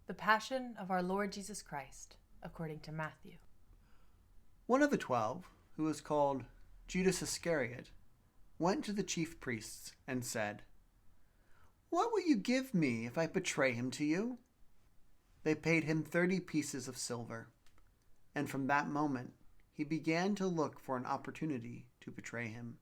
The Passion of our Lord Jesus Christ, according to Matthew. One of the 12, who was called Judas Iscariot, went to the chief priests and said, "What will you give me if I betray him to you?" They paid him 30 pieces of silver, and from that moment he began to look for an opportunity to betray him.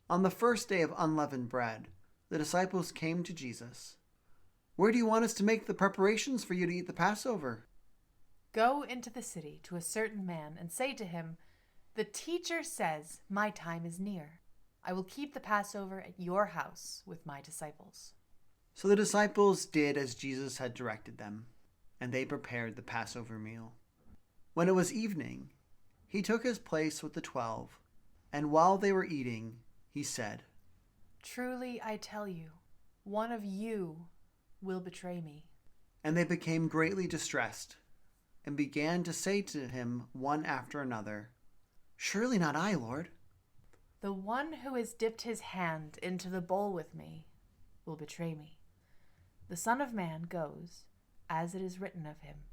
On the first day of unleavened bread, the disciples came to Jesus. "Where do you want us to make the preparations for you to eat the Passover?" Go into the city to a certain man and say to him, 'The teacher says, my time is near. I will keep the Passover at your house with my disciples.'" So the disciples did as Jesus had directed them, and they prepared the Passover meal. When it was evening, he took his place with the 12, and while they were eating, he said, "Truly I tell you, one of you will betray me." And they became greatly distressed, and began to say to him one after another, "Surely not I, Lord." "The one who has dipped his hand into the bowl with me will betray me. The Son of Man goes, as it is written of him.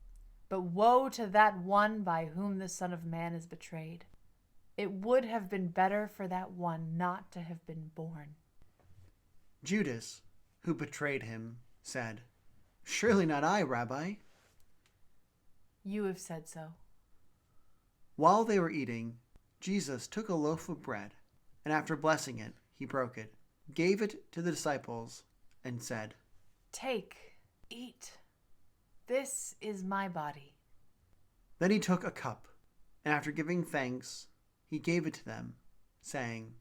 But woe to that one by whom the Son of Man is betrayed. It would have been better for that one not to have been born." Judas, who betrayed him, said, "Surely not I, Rabbi." "You have said so." While they were eating, Jesus took a loaf of bread, and after blessing it, he broke it, gave it to the disciples, and said, "Take, eat. This is my body." Then he took a cup, and after giving thanks, he gave it to them, saying,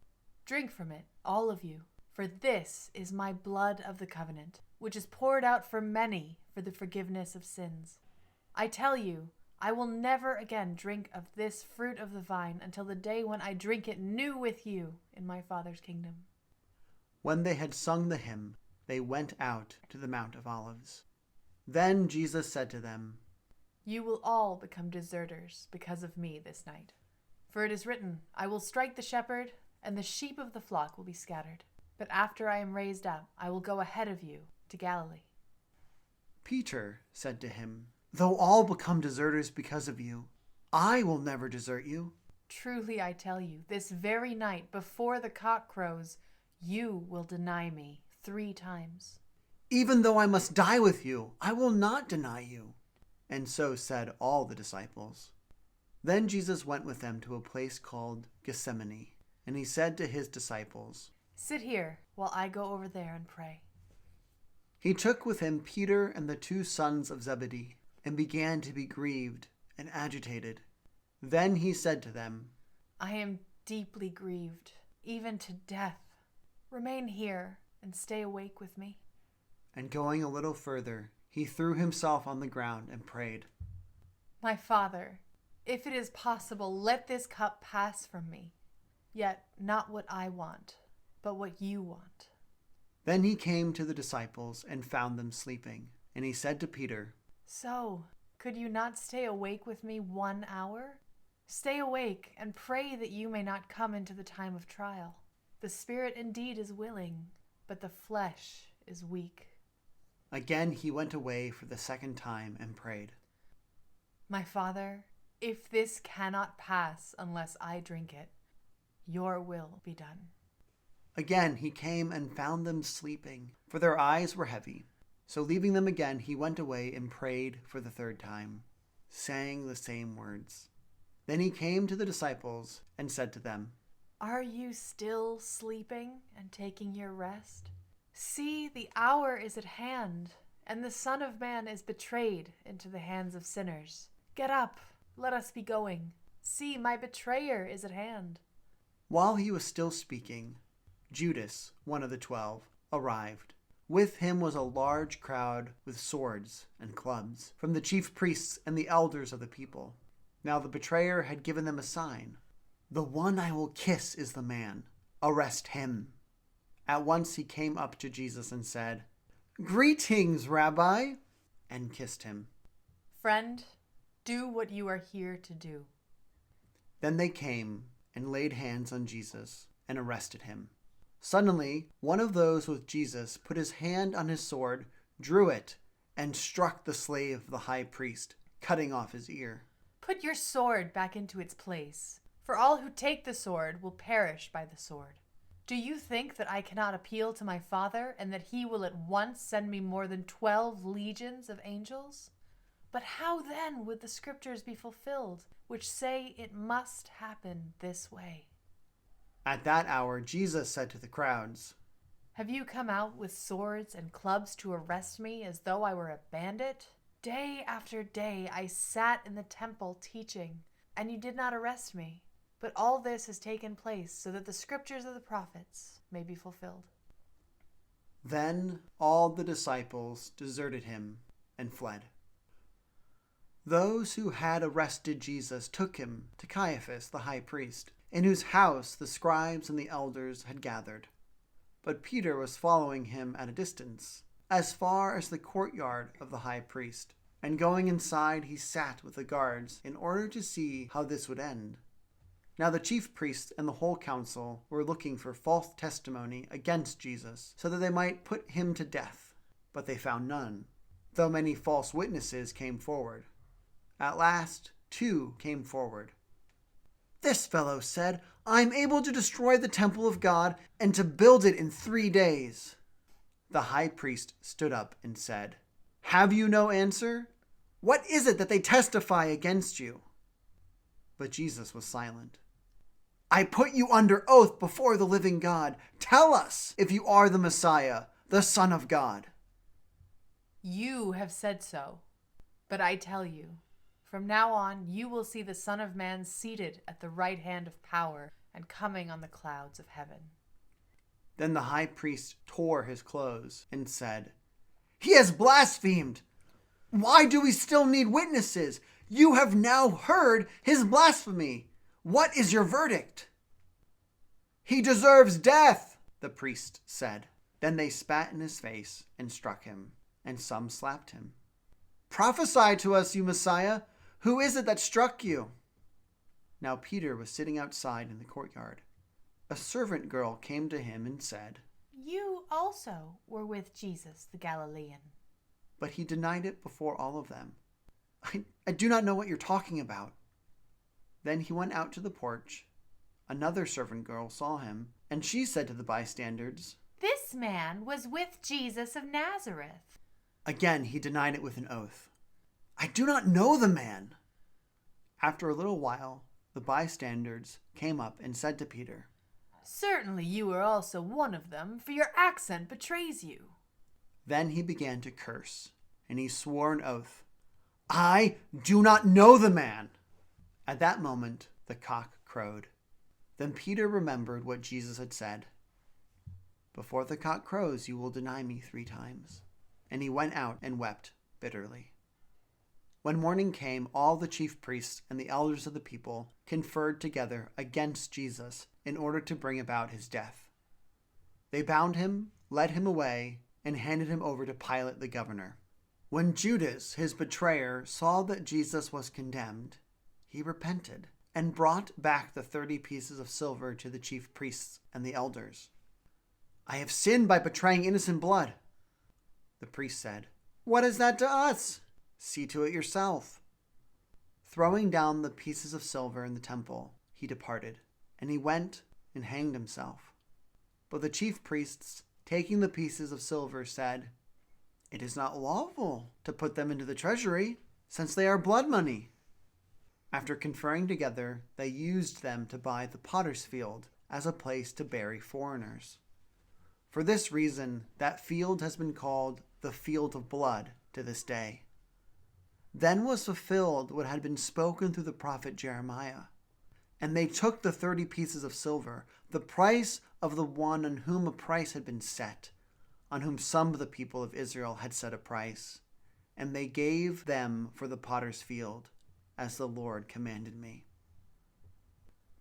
"Drink from it, all of you, for this is my blood of the covenant, which is poured out for many for the forgiveness of sins. I tell you, I will never again drink of this fruit of the vine until the day when I drink it new with you in my Father's kingdom." When they had sung the hymn, they went out to the Mount of Olives. Then Jesus said to them, "You will all become deserters because of me this night. For it is written, I will strike the shepherd, and the sheep of the flock will be scattered. But after I am raised up, I will go ahead of you to Galilee." Peter said to him, "Though all become deserters because of you, I will never desert you." "Truly I tell you, this very night, before the cock crows, you will deny me 3 times. "Even though I must die with you, I will not deny you." And so said all the disciples. Then Jesus went with them to a place called Gethsemane, and he said to his disciples, Sit here while I go over there and pray." He took with him Peter and the 2 sons of Zebedee, and began to be grieved and agitated. Then he said to them, "I am deeply grieved, even to death. Remain here and stay awake with me." And going a little further, he threw himself on the ground and prayed, "My Father, if it is possible, let this cup pass from me. Yet not what I want, but what you want." Then he came to the disciples and found them sleeping. And he said to Peter, "So, could you not stay awake with me 1 hour? Stay awake and pray that you may not come into the time of trial. The spirit indeed is willing, but the flesh is weak." Again he went away for the 2nd time and prayed, "My Father, if this cannot pass unless I drink it, your will be done." Again he came and found them sleeping, for their eyes were heavy. So leaving them again, he went away and prayed for the 3rd time, saying the same words. Then he came to the disciples and said to them, "Are you still sleeping and taking your rest? See, the hour is at hand, and the Son of Man is betrayed into the hands of sinners. Get up, let us be going. See, my betrayer is at hand." While he was still speaking, Judas, one of the 12, arrived. With him was a large crowd with swords and clubs, from the chief priests and the elders of the people. Now the betrayer had given them a sign. "The one I will kiss is the man. Arrest him." At once he came up to Jesus and said, "Greetings, Rabbi," and kissed him. "Friend, do what you are here to do." Then they came and laid hands on Jesus and arrested him. Suddenly, one of those with Jesus put his hand on his sword, drew it, and struck the slave of the high priest, cutting off his ear. Put your sword back into its place, for all who take the sword will perish by the sword. Do you think that I cannot appeal to my Father, and that he will at once send me more than 12 legions of angels? But how then would the scriptures be fulfilled, which say it must happen this way? At that hour, Jesus said to the crowds, Have you come out with swords and clubs to arrest me as though I were a bandit? Day after day I sat in the temple teaching, and you did not arrest me. But all this has taken place so that the scriptures of the prophets may be fulfilled. Then all the disciples deserted him and fled. Those who had arrested Jesus took him to Caiaphas the high priest, in whose house the scribes and the elders had gathered. But Peter was following him at a distance, as far as the courtyard of the high priest, and going inside he sat with the guards in order to see how this would end. Now the chief priests and the whole council were looking for false testimony against Jesus, so that they might put him to death. But they found none, though many false witnesses came forward. At last, 2 came forward. This fellow said, "I'm able to destroy the temple of God and to build it in 3 days." The high priest stood up and said, "Have you no answer? What is it that they testify against you?" But Jesus was silent. "I put you under oath before the living God. Tell us if you are the Messiah, the Son of God." You have said so. But I tell you, from now on you will see the Son of Man seated at the right hand of power and coming on the clouds of heaven. Then the high priest tore his clothes and said, "He has blasphemed! Why do we still need witnesses? You have now heard his blasphemy. What is your verdict?" "He deserves death," the priest said. Then they spat in his face and struck him, and some slapped him. "Prophesy to us, you Messiah. Who is it that struck you?" Now Peter was sitting outside in the courtyard. A servant girl came to him and said, You also were with Jesus the Galilean. But he denied it before all of them. I do not know what you're talking about." Then he went out to the porch. Another servant girl saw him, and she said to the bystanders, This man was with Jesus of Nazareth. Again he denied it with an oath. "I do not know the man." After a little while, the bystanders came up and said to Peter, Certainly you are also one of them, for your accent betrays you. Then he began to curse, and he swore an oath, "I do not know the man." At that moment, the cock crowed. Then Peter remembered what Jesus had said, "Before the cock crows, you will deny me 3 times." And he went out and wept bitterly. When morning came, all the chief priests and the elders of the people conferred together against Jesus in order to bring about his death. They bound him, led him away, and handed him over to Pilate the governor. When Judas, his betrayer, saw that Jesus was condemned, he repented and brought back the 30 pieces of silver to the chief priests and the elders. "I have sinned by betraying innocent blood." The priest said, "What is that to us? See to it yourself." Throwing down the pieces of silver in the temple, he departed, and he went and hanged himself. But the chief priests, taking the pieces of silver, said, "It is not lawful to put them into the treasury, since they are blood money." After conferring together, they used them to buy the potter's field as a place to bury foreigners. For this reason, that field has been called the Field of Blood to this day. Then was fulfilled what had been spoken through the prophet Jeremiah. And they took the 30 pieces of silver, the price of the one on whom a price had been set, on whom some of the people of Israel had set a price, and they gave them for the potter's field, as the Lord commanded me.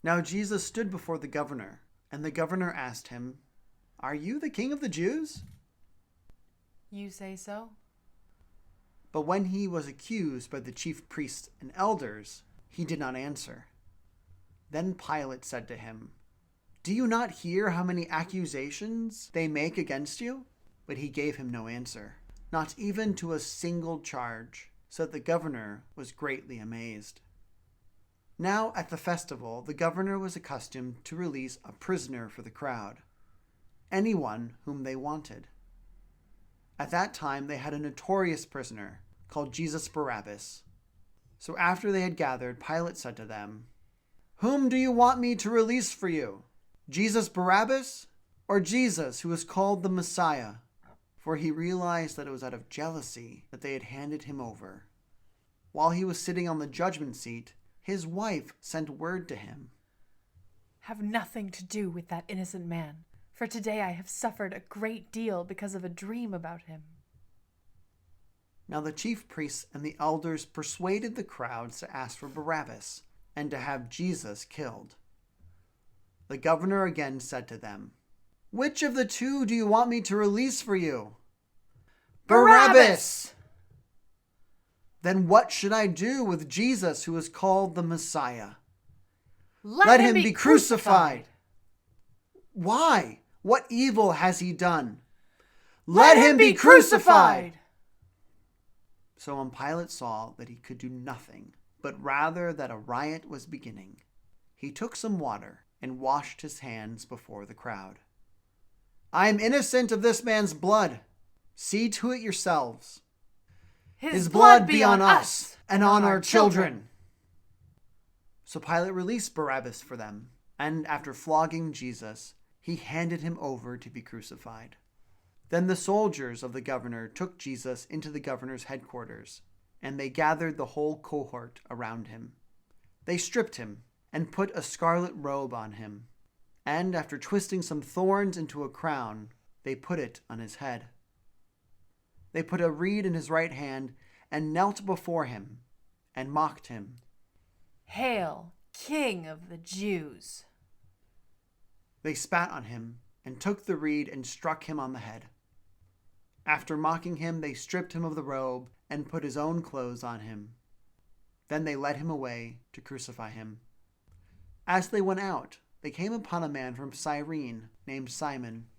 Now Jesus stood before the governor, and the governor asked him, "Are you the king of the Jews?" You say so? But when he was accused by the chief priests and elders, he did not answer. Then Pilate said to him, "Do you not hear how many accusations they make against you?" But he gave him no answer. not even to a single charge, so that the governor was greatly amazed. Now at the festival, the governor was accustomed to release a prisoner for the crowd, anyone whom they wanted. At that time, they had a notorious prisoner called Jesus Barabbas. So after they had gathered, Pilate said to them, "Whom do you want me to release for you? Jesus Barabbas or Jesus who is called the Messiah?" For he realized that it was out of jealousy that they had handed him over. While he was sitting on the judgment seat, his wife sent word to him, "Have nothing to do with that innocent man, for today I have suffered a great deal because of a dream about him." Now the chief priests and the elders persuaded the crowds to ask for Barabbas and to have Jesus killed. The governor again said to them, "Which of the two do you want me to release for you?" "Barabbas!" "Then what should I do with Jesus who is called the Messiah?" Let him be crucified. "Why? What evil has he done?" Let him be crucified. So when Pilate saw that he could do nothing, but rather that a riot was beginning, he took some water and washed his hands before the crowd. "I am innocent of this man's blood. See to it yourselves. His blood be on us and on our children." So Pilate released Barabbas for them, and after flogging Jesus, he handed him over to be crucified. Then the soldiers of the governor took Jesus into the governor's headquarters, and they gathered the whole cohort around him. They stripped him and put a scarlet robe on him, and after twisting some thorns into a crown, they put it on his head. They put a reed in his right hand and knelt before him and mocked him. "Hail, King of the Jews!" They spat on him and took the reed and struck him on the head. After mocking him, they stripped him of the robe and put his own clothes on him. Then they led him away to crucify him. As they went out, they came upon a man from Cyrene named Simon.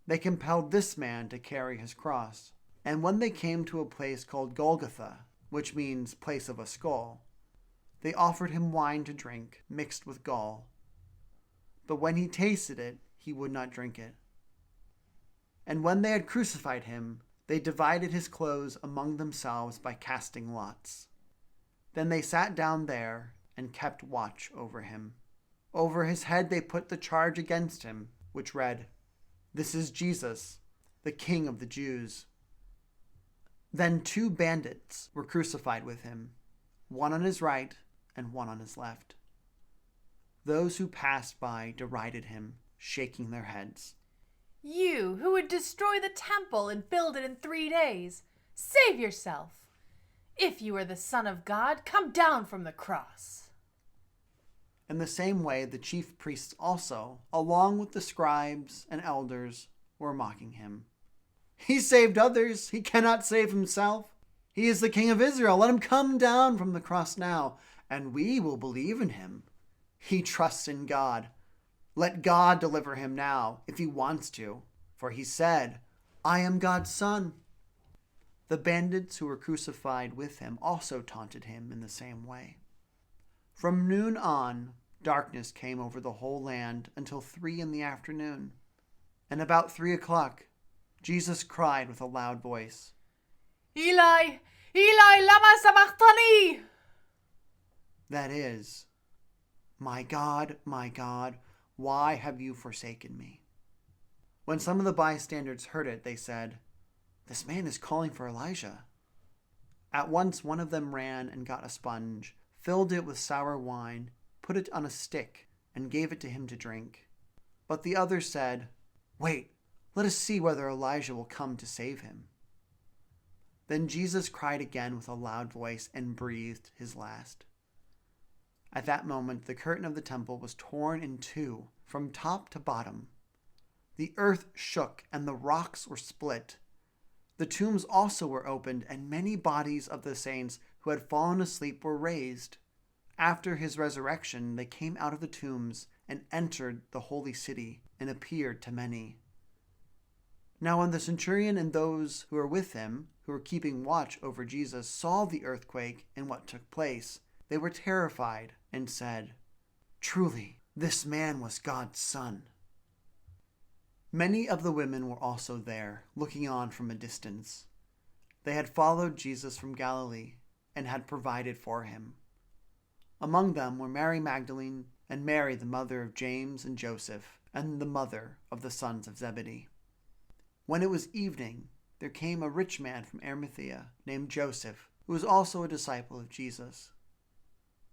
They compelled this man to carry his cross. And when they came to a place called Golgotha, which means place of a skull, they offered him wine to drink mixed with gall. But when he tasted it, he would not drink it. And when they had crucified him, they divided his clothes among themselves by casting lots. Then they sat down there and kept watch over him. Over his head they put the charge against him, which read, "This is Jesus, the King of the Jews." Then 2 bandits were crucified with him, one on his right and one on his left. Those who passed by derided him, shaking their heads. "You who would destroy the temple and build it in 3 days, save yourself. If you are the Son of God, come down from the cross." In the same way, the chief priests also, along with the scribes and elders, were mocking him. "He saved others. He cannot save himself. He is the King of Israel. Let him come down from the cross now, and we will believe in him. He trusts in God. Let God deliver him now, if he wants to. For he said, 'I am God's son.'" The bandits who were crucified with him also taunted him in the same way. From noon on, darkness came over the whole land until 3 p.m. And about 3 o'clock, Jesus cried with a loud voice, "Eli, Eli, lama sabachthani?" That is, my God, why have you forsaken me?" When some of the bystanders heard it, they said, "This man is calling for Elijah." At once one of them ran and got a sponge, filled it with sour wine, put it on a stick, and gave it to him to drink. But the others said, "Wait, let us see whether Elijah will come to save him." Then Jesus cried again with a loud voice and breathed his last. At that moment, the curtain of the temple was torn in 2 from top to bottom. The earth shook and the rocks were split. The tombs also were opened, and many bodies of the saints who had fallen asleep were raised. After his resurrection, they came out of the tombs and entered the holy city and appeared to many. Now when the centurion and those who were with him, who were keeping watch over Jesus, saw the earthquake and what took place, they were terrified and said, "Truly, this man was God's Son." Many of the women were also there, looking on from a distance. They had followed Jesus from Galilee and had provided for him. Among them were Mary Magdalene and Mary, the mother of James and Joseph, and the mother of the sons of Zebedee. When it was evening, there came a rich man from Arimathea named Joseph, who was also a disciple of Jesus.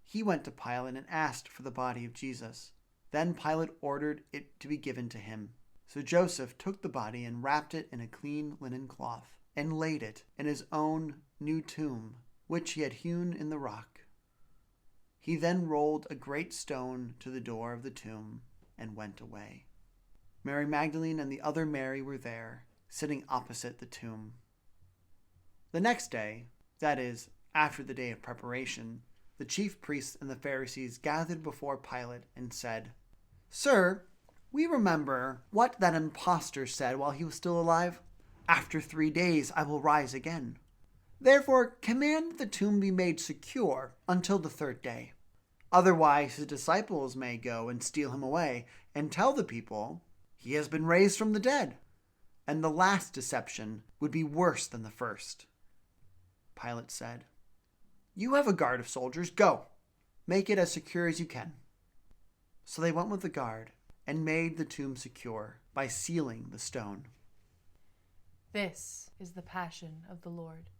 He went to Pilate and asked for the body of Jesus. Then Pilate ordered it to be given to him. So Joseph took the body and wrapped it in a clean linen cloth and laid it in his own new tomb, which he had hewn in the rock. He then rolled a great stone to the door of the tomb and went away. Mary Magdalene and the other Mary were there, sitting opposite the tomb. The next day, that is, after the day of preparation, the chief priests and the Pharisees gathered before Pilate and said, "Sir, we remember what that impostor said while he was still alive. 'After 3 days I will rise again.' Therefore command that the tomb be made secure until the 3rd day. Otherwise his disciples may go and steal him away and tell the people, 'He has been raised from the dead.' And the last deception would be worse than the first." Pilate said, "You have a guard of soldiers. Go, make it as secure as you can." So they went with the guard and made the tomb secure by sealing the stone. This is the passion of the Lord.